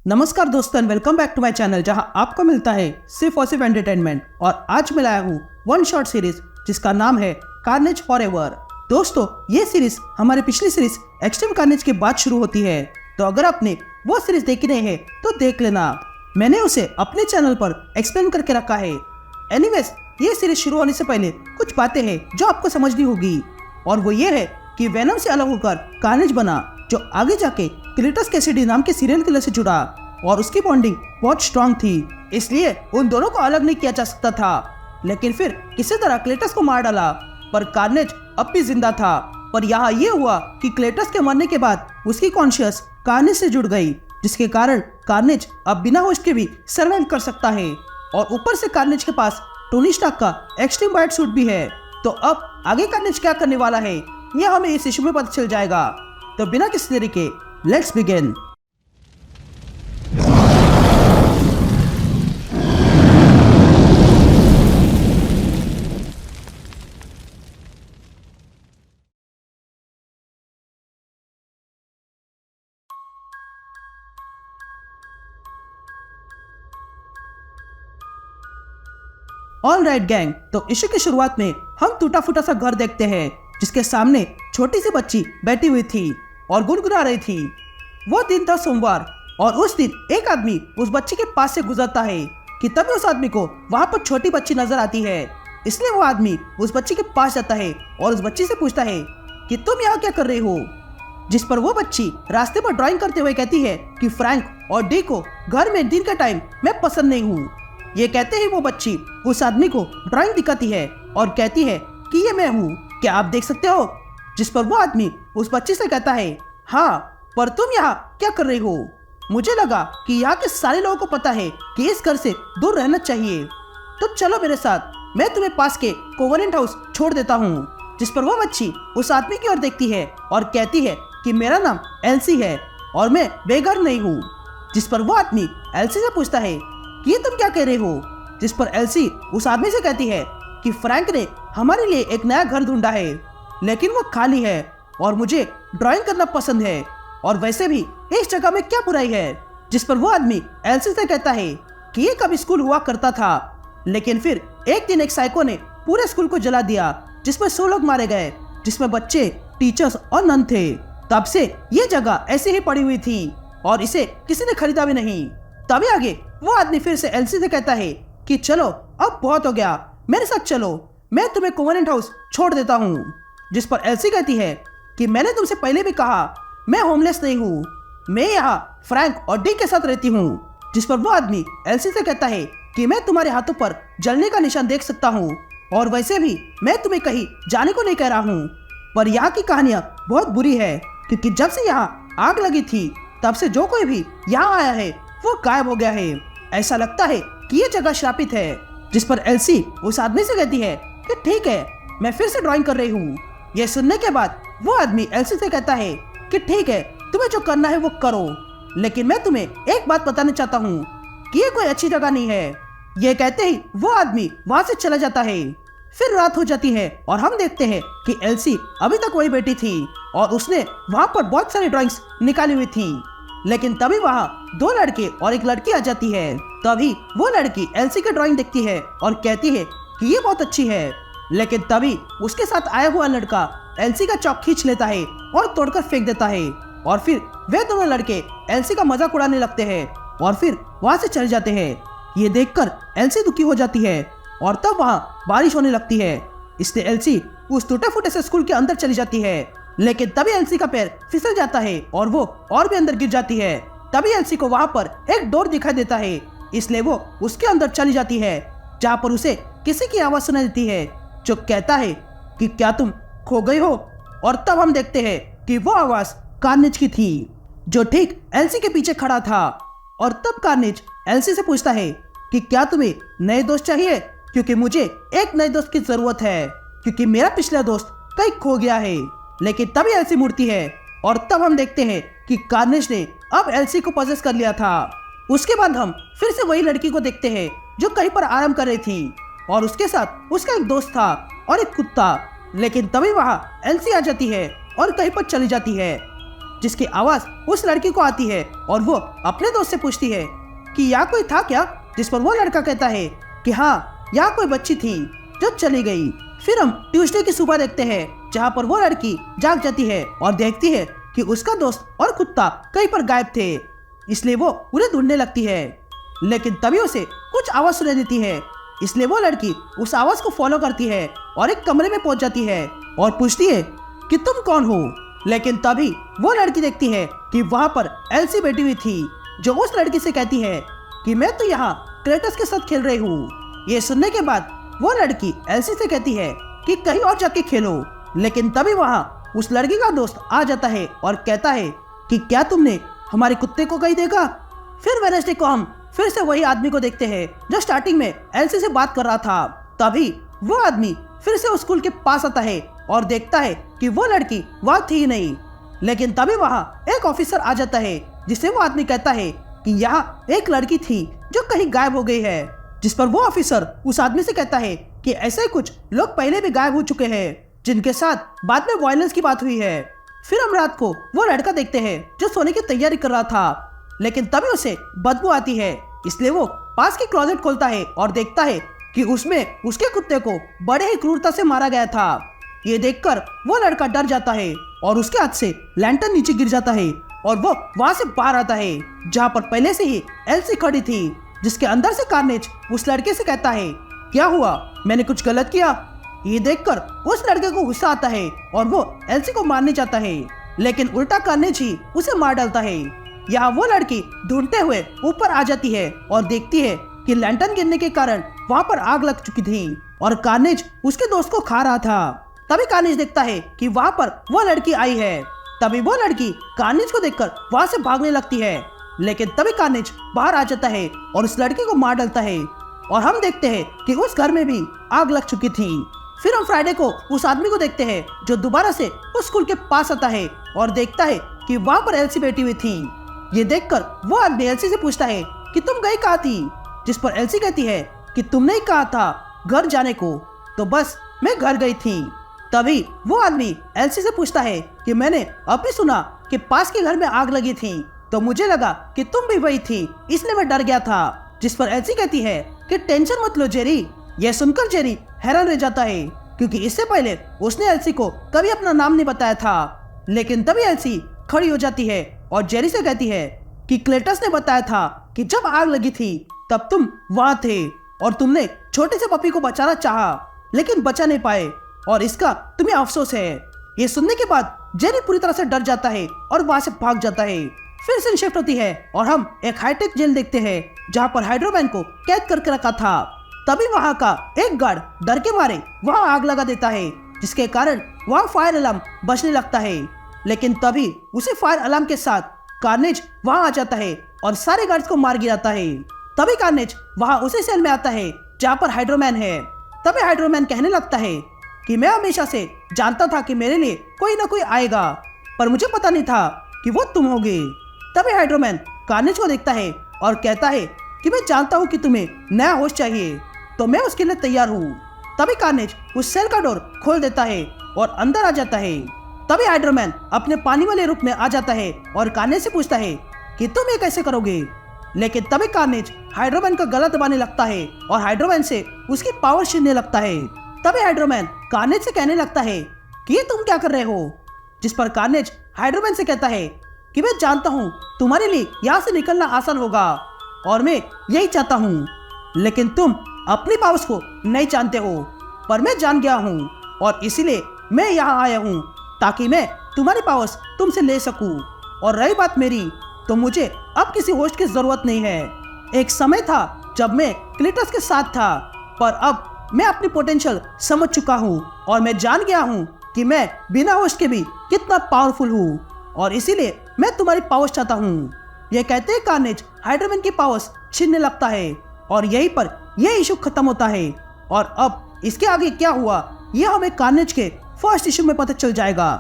नमस्कार दोस्तों, welcome back to my channel जहां आपको मिलता है सिर्फ और सिर्फ एंटरटेनमेंट। और आज मैं लाया हूं वन शॉट सीरीज जिसका नाम है कार्नेज फॉरएवर। दोस्तों, ये सीरीज हमारी पिछली सीरीज एक्सट्रीम कार्नेज के बाद शुरू होती है, तो अगर आपने वो सीरीज देखी नहीं है तो देख लेना। मैंने उसे अपने चैनल पर एक्सप्लेन करके रखा है। एनीवेज, ये सीरीज शुरू होने से पहले कुछ बातें हैं जो आपको समझनी होगी, और वो ये है कि वेनम से अलग होकर कार्नेज बना, जो आगे जाके क्लेटस कैसिडी नाम के सीरियल किलर से जुड़ा, और उसकी बॉन्डिंग बहुत स्ट्रांग थी, इसलिए उन दोनों को अलग नहीं किया जा सकता था। लेकिन फिर किसी तरह क्लेटस को मार डाला, पर कार्नेज अब भी जिंदा था। पर यहाँ ये हुआ कि क्लेटस के मरने के बाद उसकी कॉन्शियस कार्नेज से जुड़ गई, जिसके कारण कार्नेज अब बिना होश के भी सर्वाइव कर सकता है। और ऊपर से कार्नेज के पास टोनी स्टार्क का एक्सट्रीम बाइट सूट भी है। तो अब आगे कार्नेज क्या करने वाला है, यह हमें इस इशू में पता चल जाएगा। तो बिना किसी देरी के let's begin. All right gang, तो इशू की शुरुआत में हम टूटा फूटा सा घर देखते हैं, जिसके सामने छोटी सी बच्ची बैठी हुई थी और गुनगुना रही थी। वो दिन था सोमवार, और उस दिन एक आदमी उस बच्ची के पास से गुजरता है कि तभी उस आदमी को वहां पर छोटी बच्ची नजर आती है। इसलिए वो आदमी उस बच्ची के पास जाता है और उस बच्ची से पूछता है कि तुम यहाँ क्या कर रही हो। जिस पर वो बच्ची रास्ते पर ड्राइंग करते हुए कहती है कि फ्रैंक और डी को घर में दिन का टाइम मैं पसंद नहीं हूँ। ये कहते ही वो बच्ची उस आदमी को ड्राइंग दिखाती है और कहती है कि ये मैं हूँ, क्या आप देख सकते हो। जिस पर वो आदमी उस बच्ची से कहता है, हाँ, पर तुम यहाँ क्या कर रही हो। मुझे लगा कि यहाँ के सारे लोगों को पता है कि इस घर से दूर रहना चाहिए, तो चलो मेरे साथ, मैं तुम्हें पास के कोवेनेंट हाउस छोड़ देता हूँ। जिस पर वो बच्ची उस आदमी की ओर देखती है और कहती है कि मेरा नाम एल्सी है और मैं बेघर नहीं हूँ। जिस पर वो आदमी एल्सी से पूछता है कि तुम क्या कह रहे हो। जिस पर एल्सी उस आदमी से कहती है कि फ्रैंक ने हमारे लिए एक नया घर ढूंढा है, लेकिन वो खाली है और मुझे ड्राइंग करना पसंद है, और वैसे भी इस जगह में क्या बुराई है। जिस पर वो आदमी एल्सी से कहता है कि ये कभी स्कूल हुआ करता था, लेकिन फिर एक दिन एक साइको ने पूरे स्कूल को जला दिया, जिसमें 100 लोग मारे गए, जिसमें बच्चे, टीचर्स और नन थे। तब से ये जगह ऐसे ही पड़ी हुई थी और इसे किसी ने खरीदा भी नहीं। तभी आगे वो आदमी फिर से एल्सी से कहता है कि चलो अब बहुत हो गया, मेरे साथ चलो, मैं तुम्हें कोवेनेंट हाउस छोड़ देता हूँ। जिस पर एल्सी कहती है कि मैंने तुमसे पहले भी कहा, मैं होमलेस नहीं हूँ, मैं यहाँ फ्रैंक और डी के साथ रहती हूँ। जिस पर वो आदमी एल्सी से कहता है कि मैं तुम्हारे हाथों पर जलने का निशान देख सकता हूँ, और वैसे भी मैं तुम्हें कहीं जाने को नहीं कह रहा हूँ। पर यहाँ की कहानियाँ बहुत बुरी है, क्योंकि जब से यहाँ आग लगी थी तब से जो कोई भी यहाँ आया है वो गायब हो गया है। ऐसा लगता है कि ये जगह श्रापित है। जिस पर एल्सी उस आदमी से कहती है कि ठीक है, मैं फिर से ड्राइंग कर रही हूँ। यह सुनने के बाद वो आदमी एल्सी से कहता है कि ठीक है, तुम्हें जो करना है वो करो, लेकिन मैं तुम्हें एक बात बताना चाहता हूँ कि ये कोई अच्छी जगह नहीं है। ये कहते ही वो आदमी वहाँ से चला जाता है। फिर रात हो जाती है और हम देखते हैं कि एल्सी अभी तक वही बैठी थी और उसने वहाँ पर बहुत सारी ड्राइंग्स निकाली हुई थी। लेकिन तभी वहाँ 2 लड़के और एक लड़की आ जाती है। तभी वो लड़की एल्सी की ड्राइंग देखती है और कहती है कि ये बहुत अच्छी है, लेकिन तभी उसके साथ आया हुआ लड़का एल्सी का चॉक खींच लेता है और तोड़कर फेंक देता है। और फिर वे दोनों लड़के एल्सी का मजाक उड़ाने लगते हैं और फिर वहाँ से चले जाते हैं। ये देखकर एल्सी दुखी हो जाती है और तब वहाँ बारिश होने लगती है, इसलिए एल्सी उस टूटे फूटे से स्कूल के अंदर चली जाती है। लेकिन तभी एल्सी का पैर फिसल जाता है और वो और भी अंदर गिर जाती है। तभी एल्सी को वहाँ पर एक डोर दिखाई देता है, इसलिए वो उसके अंदर चली जाती है, जहाँ पर उसे किसी की आवाज सुनाई देती है जो कहता है कि क्या तुम खो गई हो। और तब हम देखते हैं कि वो आवाज कार्नेज की थी, जो ठीक एल्सी के पीछे खड़ा था। और तब कार्नेज एल्सी से पूछता है कि क्या तुम्हें नए दोस्त चाहिए, क्योंकि मुझे एक नए दोस्त की जरूरत है, क्योंकि मेरा पिछला दोस्त कहीं खो गया है। लेकिन तभी एल्सी मुड़ती है और तब हम देखते हैं कि कार्नेज ने अब एल्सी को पजेस कर लिया था। उसके बाद हम फिर से वही लड़की को देखते हैं जो कहीं पर आराम कर रही थी, और उसके साथ उसका एक दोस्त था और एक कुत्ता। लेकिन तभी वहाँ एल्सी आ जाती है और कहीं पर चली जाती है। जिसकी आवाज उस लड़की को आती है और वो अपने दोस्त से पूछती है कि यहाँ कोई था क्या, जिस पर वो लड़का कहता है कि हाँ, यहाँ कोई बच्ची थी जो चली गई। फिर हम ट्यूसडे की सुबह देखते हैं जहाँ पर वो लड़की जाग जाती है और देखती है कि उसका दोस्त और कुत्ता कहीं पर गायब थे, इसलिए वो उन्हें ढूंढने लगती है। लेकिन तभी उसे कुछ आवाज सुनाई देती है, इसलिए वो लड़की उस आवाज को फॉलो करती है और एक कमरे में पहुंच जाती है और पूछती है कि तुम कौन हो। लेकिन तभी वो लड़की देखती है कि वहां पर एल्सी बैठी हुई थी, जो उस लड़की से कहती है कि मैं तो यहाँ क्रेटस के साथ खेल रही हूँ। ये सुनने के बाद वो लड़की एल्सी से कहती है कि कहीं और जाके खेलो। लेकिन तभी वहाँ उस लड़की का दोस्त आ जाता है और कहता है कि क्या तुमने हमारे कुत्ते को कहीं देखा। फिर वेडनेसडे को हम फिर से वही आदमी को देखते हैं जो स्टार्टिंग में एल्सी से बात कर रहा था। तभी वो आदमी फिर से उस स्कूल के पास आता है और देखता है कि वो लड़की वहाँ थी ही नहीं। लेकिन तभी वहाँ एक ऑफिसर आ जाता है, जिससे वो आदमी कहता है कि यहाँ एक लड़की थी जो कहीं गायब हो गई है, जिस पर वो ऑफिसर उस आदमी से कहता है कि ऐसे कुछ लोग पहले भी गायब हो चुके हैं, जिनके साथ बाद में वायलेंस की बात हुई है। फिर हम रात को वो लड़का देखते हैं जो सोने की तैयारी कर रहा था, लेकिन तभी उसे बदबू आती है, इसलिए वो पास की क्लोजेट खोलता है और देखता है कि उसमें उसके कुत्ते को बड़े ही क्रूरता से मारा गया था। ये देखकर वो लड़का डर जाता है और उसके हाथ से लैंटर्न नीचे गिर जाता है और वो वहां से बाहर आता है जहां पर पहले से ही एल्सी खड़ी थी, जिसके अंदर से कार्नेज उस लड़के से कहता है क्या हुआ, मैंने कुछ गलत किया। ये देखकर उस लड़के को गुस्सा आता है और वो एल्सी को मारने जाता है, लेकिन उल्टा कार्नेज ही उसे मार डालता है। यहाँ वो लड़की ढूंढते हुए ऊपर आ जाती है और देखती है कि लैंटर्न गिरने के कारण वहां पर आग लग चुकी थी और कार्नेज उसके दोस्त को खा रहा था। तभी कार्नेज देखता है कि वहां पर वो लड़की आई है। तभी वो लड़की कार्नेज को देखकर वहां से भागने लगती है, लेकिन तभी कार्नेज बाहर आ जाता है और उस लड़की को मार डालता है और हम देखते हैं कि उस घर में भी आग लग चुकी थी। फिर हम फ्राइडे को उस आदमी को देखते हैं जो दोबारा से उस स्कूल के पास आता है और देखता है कि वहां पर एल्सी बैठी हुई थी। ये देखकर वो आदमी एल्सी से पूछता है कि तुम गई कहाँ थी, जिस पर एल्सी कहती है कि तुमने ही कहा था घर जाने को, तो बस मैं घर गई थी। तभी वो आदमी एल्सी से पूछता है कि मैंने अभी सुना कि पास के घर में आग लगी थी, तो मुझे लगा कि तुम भी वही थी, इसलिए मैं डर गया था। जिस पर एल्सी कहती है कि टेंशन मत लो जेरी। यह सुनकर जेरी हैरान रह जाता है, क्योंकि इससे पहले उसने एल्सी को कभी अपना नाम नहीं बताया था। लेकिन तभी एल्सी खड़ी हो जाती है और जेरी से कहती है कि क्लेटस ने बताया था कि जब आग लगी थी तब तुम वहां थे और तुमने छोटे से पपी को बचाना चाहा, लेकिन बचा नहीं पाए और इसका तुम्हें अफसोस है। ये सुनने के बाद जेरी पूरी तरह से डर जाता है और वहां से भाग जाता है। फिर से शिफ्ट होती है और हम एक हाईटेक जेल देखते हैं जहां पर हाइड्रोमैन को कैद करके रखा था। तभी वहां का एक गार्ड डर के मारे वहां आग लगा देता है, जिसके कारण वहां फायर अलार्म बजने लगता है। लेकिन तभी उसी फायर अलार्म के साथ कार्नेज वहां आ जाता है और सारे गार्ड्स को मार गिराता है। तभी कार्नेज वहां उसी सेल में आता है जहां पर हाइड्रोमैन है। तभी हाइड्रोमैन कहने लगता है कि मैं हमेशा से जानता था कि मेरे लिए कोई ना कोई आएगा, पर मुझे पता नहीं था कि वो तुम होगे। तभी हाइड्रोमैन कार्नेज को देखता है और कहता है कि मैं जानता हूँ कि तुम्हें नया होस्ट चाहिए, तो मैं उसके लिए तैयार हूँ। तभी कार्नेज उस सेल का डोर खोल देता है और अंदर आ जाता है। तभी हाइड्रोमैन अपने पानी वाले रूप में आ जाता है और कार्नेज से पूछता है कि तुम ये कैसे करोगे। लेकिन तभी कार्नेज हाइड्रोमैन का गला दबाने लगता है और हाइड्रोमैन से उसकी पावर छीनने लगता है। तभी हाइड्रोमैन कार्नेज से कहने लगता है कि ये तुम क्या कर रहे हो, जिस पर कार्नेज हाइड्रोमैन से कहता है कि मैं जानता हूँ तुम्हारे लिए यहाँ से निकलना आसान होगा और मैं यही चाहता हूँ, लेकिन तुम अपनी पावर्स को नहीं जानते हो, पर मैं जान गया हूँ और इसीलिए मैं यहाँ आया हूँ ताकि मैं तुम्हारी पावर्स तुमसे ले सकूँ। और रही बात मेरी, तो मुझे अब किसी होस्ट की जरूरत नहीं है। एक समय था जब मैं क्लेटस के साथ था, पर अब मैं अपनी पोटेंशियल समझ चुका हूँ और मैं जान गया हूँ कि मैं बिना होस्ट के भी कितना पावरफुल हूँ, और इसीलिए मैं तुम्हारी पावर्स चाहता हूँ। यह कहते ही कार्नेज हाइड्रोमैन की पावर्स छीनने लगता है और यहीं पर यह इशू खत्म होता है। और अब इसके आगे क्या हुआ यह हमें कार्नेज के फर्स्ट इशू में पता चल जाएगा।